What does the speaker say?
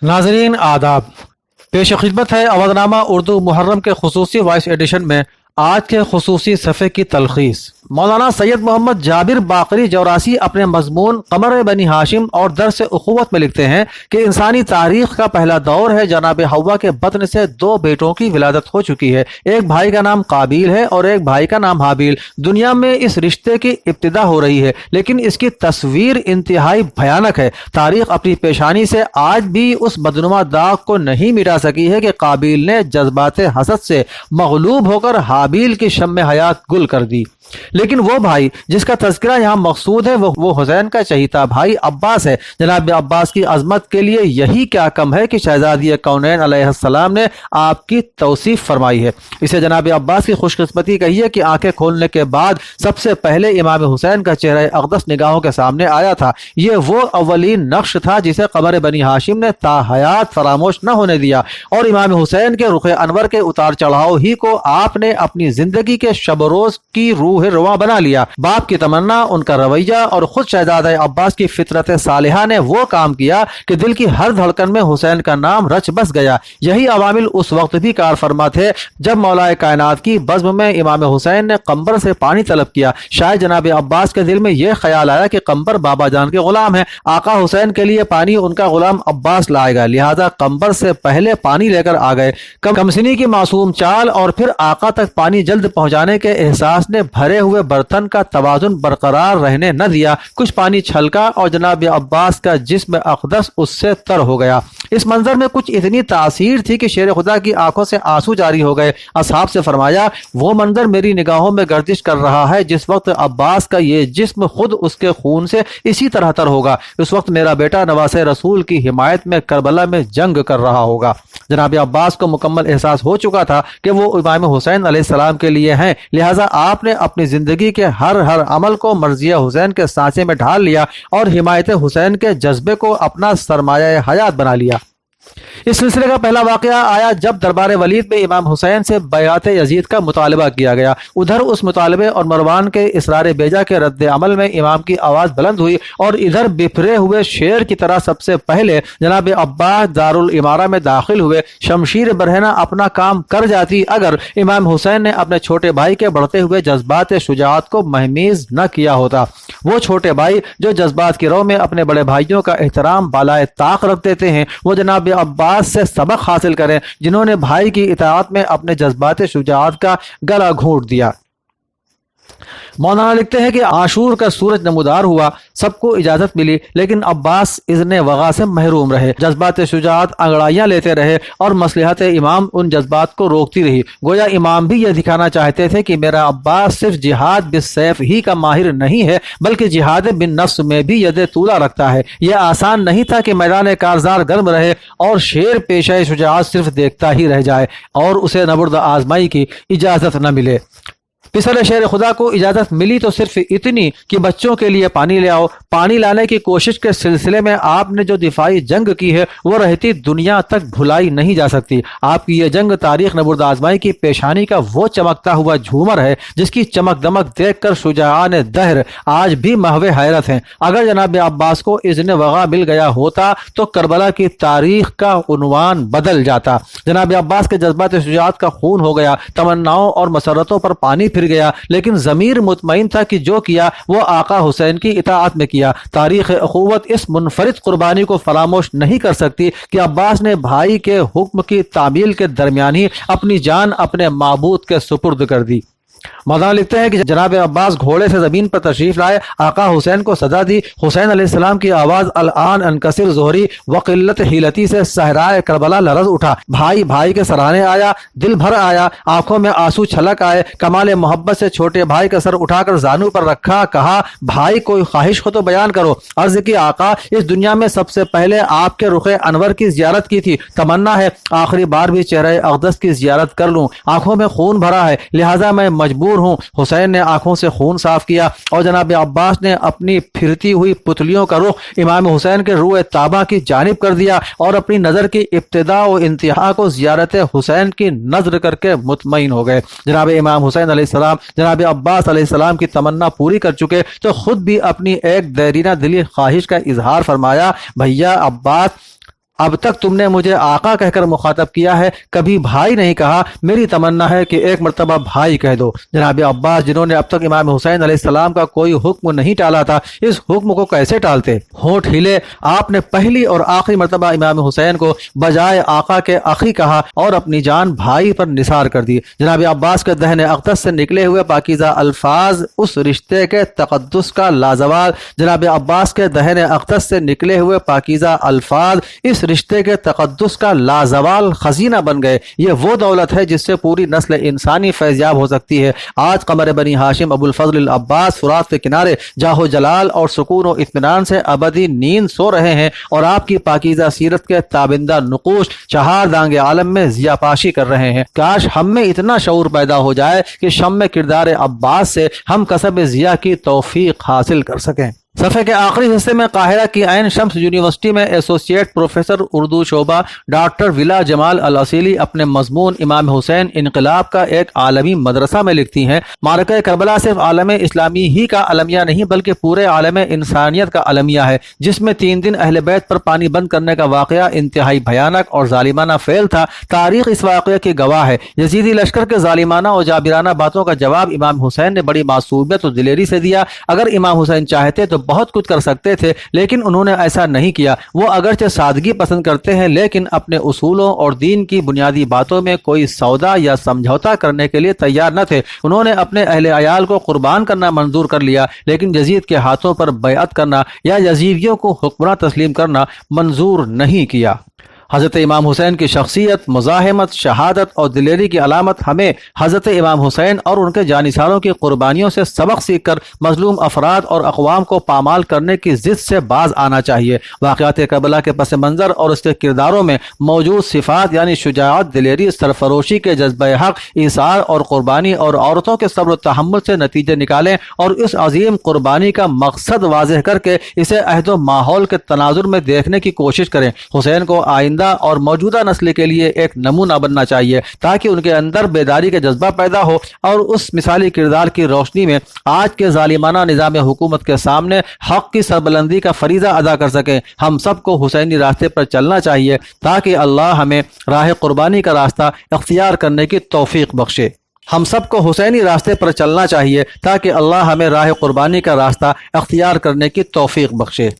नाजरीन आदाब, पेश खिदमत है अवधनामा उर्दू मुहर्रम के खुसूसी वॉइस एडिशन में आज के खुसूसी सफ़े की तलखीस। मौलाना सैयद मोहम्मद जाबिर बाकरी जौरासी अपने मजमून कमर बनी हाशिम और दर्स उखुवत में लिखते हैं कि इंसानी तारीख का पहला दौर है। जनाब हव्वा के बतन से दो बेटों की विलादत हो चुकी है। एक भाई का नाम काबिल है और एक भाई का नाम हाबिल। दुनिया में इस रिश्ते की इब्तिदा हो रही है, लेकिन इसकी तस्वीर इंतहाई भयानक है। तारीख अपनी पेशानी से आज भी उस बदनुमा दाग को नहीं मिटा सकी है कि काबिल ने जज्बात हसद से मगलूब होकर हाबिल की शम्मे हयात गुल कर दी। लेकिन वो भाई जिसका तज़किरा यहाँ मकसूद है वो हुसैन का चहीता भाई अब्बास है। जनाब अब्बास की अजमत के लिए यही क्या कम है कि शहजादी कौनैन अलैहिस्सलाम ने आपकी तौसीफ फरमाई है। इसे जनाब अब्बास की खुशकिस्मती कही है कि आंखें खोलने के बाद सबसे पहले इमाम हुसैन का चेहरा अक़दस निगाहों के सामने आया था। ये वो अव्वलीन नक्श था जिसे कमर बनी हाशिम ने ताहयात फरामोश न होने दिया, और इमाम हुसैन के रुख अनवर के उतार चढ़ाव ही को आपने अपनी जिंदगी के शब रोज की रूह रवा बना लिया। बाप की तमन्ना, उनका रवैया और खुद शहजादा अब्बास की फितरत सालिहा ने वो काम किया कि दिल की हर धड़कन में हुसैन का नाम रच बस गया। यही अवामिल उस वक्त भी कार फरमा थे जब मौलाए कायनात की बज़्म में इमाम हुसैन ने कंबर से पानी तलब किया। शायद जनाब अब्बास के दिल में यह ख्याल आया कि कंबर बाबा जान के गुलाम है, आका हुसैन के लिए पानी उनका गुलाम अब्बास लाएगा, लिहाजा कंबर से पहले पानी लेकर आ गए। कमसिनी की मासूम चाल और फिर आका तक पानी जल्द पहुंचाने के एहसास ने भरे हुए बर्तन का तवाजुन बरकरार रहने न दिया। कुछ पानी छलका और जनाब अब्बास का जिस्म अक़दस उससे तर हो गया। इस मंजर में कुछ इतनी तासीर थी कि शेर खुदा की आंखों से आंसू जारी हो गए। असहाब से फरमाया, वो मंजर मेरी निगाहों में गर्दिश कर रहा है जिस वक्त अब्बास का ये जिस्म खुद उसके खून से इसी तरह तर होगा। उस वक्त मेरा बेटा नवासे रसूल की हिमायत में करबला में जंग कर रहा होगा। जनाब अब्बास को मुकम्मल एहसास हो चुका था कि वो इमाम हुसैन अलैहिस्सलाम के लिए हैं, लिहाजा आपने अपनी जिंदगी के हर अमल को मर्जिया हुसैन के सांचे में ढाल लिया और हिमायत हुसैन के जज्बे को अपना सरमाया हयात बना लिया। इस सिलसिले का पहला वाकया आया जब दरबार वलीद में इमाम हुसैन से बैअत यजीद का मुतालबा किया गया। उधर उस मुतालबे और मरवान के इसरार बेजा के रद्द अमल में इमाम की आवाज बुलंद हुई, और इधर बिफरे हुए शेर की तरह सबसे पहले जनाब अब्बास दारुल इमारा में दाखिल हुए। शमशीर बरहना अपना काम कर जाती अगर इमाम हुसैन ने अपने छोटे भाई के बढ़ते हुए जज्बात शुजाअत को महमीज न किया होता। वो छोटे भाई जो जज्बात की रो में अपने बड़े भाइयों का एहतराम बालाए ताक रख देते हैं, वो जनाब अब्बास से सबक हासिल करें जिन्होंने भाई की इताअत में अपने जज्बात शुजाअत का गला घोंट दिया। मौलाना लिखते हैं कि आशूर का सूरज नमूदार हुआ, सबको इजाजत मिली, लेकिन अब्बास इज़्ने वगा से महरूम रहे। जज्बात शुजाअत अंगड़ाइयां लेते रहे और मसलहत इमाम उन जज्बात को रोकती रही। गोया इमाम भी यह दिखाना चाहते थे कि मेरा अब्बास सिर्फ जिहाद बिस्सैफ ही का माहिर नहीं है, बल्कि जिहाद बिन नफ्स में भी यद तूला रखता है। यह आसान नहीं था कि मैदान कारजार गर्म रहे और शेर पेशा शुजाअत सिर्फ देखता ही रह जाए और उसे नबुर्द आजमाई की इजाजत न मिले। पिछले शेर खुदा को इजाजत मिली तो सिर्फ इतनी कि बच्चों के लिए पानी ले आओ। पानी लाने की कोशिश के सिलसिले में आपने जो दिफाई जंग की है वो रहती दुनिया तक भुलाई नहीं जा सकती। आपकी ये जंग तारीख नबुर्द आजमाई की पेशानी का वो चमकता हुआ झूमर है जिसकी चमक दमक देखकर शुजाआन दहर आज भी महवे हैरत हैं। अगर जनाब अब्बास को इज़्ने वगा मिल गया होता तो करबला की तारीख का उन्वान बदल जाता। जनाब अब्बास के जज्बात शुजाअत का खून हो गया, तमन्नाओं और मसरतों पर पानी फिर गया, लेकिन जमीर मुतमईन था कि जो किया वो आका हुसैन की इताअत में किया। तारीख अखुवत इस मुनफरिद कुर्बानी को फरामोश नहीं कर सकती कि अब्बास ने भाई के हुक्म की तामील के दरमियान ही अपनी जान अपने माबूद के सुपुर्द कर दी। मौलाना लिखते हैं कि जनाब अब्बास घोड़े से जमीन पर तशरीफ लाए, आका हुसैन को सदा दी। हुसैन अलैहिस्सलाम की आवाज अल-आन अनकसिर ज़ोहरी व क़िल्लत हिलती से सहराए करबला लरज़ उठा। भाई भाई के सराहने आया, दिल भर आया, आंखों में आंसू छलक आए। कमाल मोहब्बत से छोटे भाई का सर उठाकर जानू पर रखा, कहा भाई कोई ख्वाहिश हो तो बयान करो। अर्ज की आका, इस दुनिया में सबसे पहले आपके रुखे अनवर की जियारत की थी, तमन्ना है आखिरी बार भी चेहरे अक़दस की जियारत कर लूं। आंखों में खून भरा है, लिहाजा मैं मजबूर हूं। हुसैन ने आंखों से खून साफ किया और जनाब अब्बास ने अपनी फिरती हुई पुतलियों का रुख इमाम हुसैन के रूए ताबा की जानिब कर दिया और अपनी नजर की इब्तिदा और इंतहा को जियारत हुसैन की नजर करके मुतमईन हो गए। जनाब इमाम हुसैन अलैहिस्सलाम जनाब अब्बास अलैहिस्सलाम की तमन्ना पूरी कर चुके तो खुद भी अपनी एक देरीना दिली ख्वाहिश का इजहार फरमाया, भैया अब्बास اب تک تم نے مجھے آقا کہہ کر مخاطب کیا ہے، کبھی بھائی نہیں کہا، میری تمنا ہے کہ ایک مرتبہ بھائی کہہ دو۔ جناب عباس جنہوں نے اب تک امام حسین علیہ السلام کا کوئی حکم نہیں ٹالا تھا، اس حکم کو کیسے ٹالتے؟ ہونٹ ہلے، آپ نے پہلی اور آخری مرتبہ امام حسین کو بجائے آقا کے اخی کہا اور اپنی جان بھائی پر نثار کر دی۔ جناب عباس کے دہن اقدس سے نکلے ہوئے پاکیزہ الفاظ اس رشتے کے تقدس کا لازوال، جناب عباس کے دہن اقدس سے نکلے ہوئے پاکیزہ الفاظ اس رشتے کے تقدس کا لازوال خزینہ بن گئے۔ یہ وہ دولت ہے جس سے پوری نسل انسانی فیضیاب ہو سکتی ہے۔ آج قمر بنی ہاشم ابو الفضل العباس فرات کے کنارے جاہ و جلال اور سکون و اطمینان سے ابدی نیند سو رہے ہیں، اور آپ کی پاکیزہ سیرت کے تابندہ نقوش چہار دانگ عالم میں ضیاء پاشی کر رہے ہیں۔ کاش ہم میں اتنا شعور پیدا ہو جائے کہ شمع کردار عباس سے ہم کسب ضیاء کی توفیق حاصل کر سکیں۔ صفحے کے آخری حصے میں قاہرہ کی عین شمس یونیورسٹی میں ایسوسیٹ پروفیسر اردو شعبہ ڈاکٹر ولا جمال الاصیلی اپنے مضمون امام حسین انقلاب کا ایک عالمی مدرسہ میں لکھتی ہیں، معرکہ کربلا صرف عالم اسلامی ہی کا المیہ نہیں بلکہ پورے عالم انسانیت کا المیہ ہے، جس میں 3 دن اہل بیت پر پانی بند کرنے کا واقعہ انتہائی بھیانک اور ظالمانہ فعل تھا۔ تاریخ اس واقعے کی گواہ ہے۔ یزیدی لشکر کے ظالمانہ اور جابرانہ باتوں کا جواب امام حسین نے بڑی معصومیت اور دلیری سے دیا۔ اگر امام حسین چاہتے تو بہت کچھ کر سکتے تھے، لیکن انہوں نے ایسا نہیں کیا۔ وہ اگرچہ سادگی پسند کرتے ہیں، لیکن اپنے اصولوں اور دین کی بنیادی باتوں میں کوئی سودا یا سمجھوتا کرنے کے لیے تیار نہ تھے۔ انہوں نے اپنے اہل عیال کو قربان کرنا منظور کر لیا، لیکن یزید کے ہاتھوں پر بیعت کرنا یا یزیدیوں کو حکمراں تسلیم کرنا منظور نہیں کیا۔ حضرت امام حسین کی شخصیت، مزاحمت، شہادت اور دلیری کی علامت ہمیں حضرت امام حسین اور ان کے جانثاروں کی قربانیوں سے سبق سیکھ کر مظلوم افراد اور اقوام کو پامال کرنے کی ضد سے باز آنا چاہیے۔ واقعات کربلا کے پس منظر اور اس کے کرداروں میں موجود صفات یعنی شجاعت، دلیری، سرفروشی کے جذبہ حق، ایثار اور قربانی اور عورتوں کے صبر و تحمل سے نتیجے نکالیں اور اس عظیم قربانی کا مقصد واضح کر کے اسے عہد و ماحول کے تناظر میں دیکھنے کی کوشش کریں۔ حسین کو آئندہ اور موجودہ نسل کے لیے ایک نمونہ بننا چاہیے تاکہ ان کے اندر بیداری کا جذبہ پیدا ہو اور اس مثالی کردار کی روشنی میں آج کے ظالمانہ نظام حکومت کے سامنے حق کی سربلندی کا فریضہ ادا کر سکیں۔ ہم سب کو حسینی راستے پر چلنا چاہیے تاکہ اللہ ہمیں راہ قربانی کا راستہ اختیار کرنے کی توفیق بخشے۔ ہم سب کو حسینی راستے پر چلنا چاہیے تاکہ اللہ ہمیں راہ قربانی کا راستہ اختیار کرنے کی توفیق بخشے۔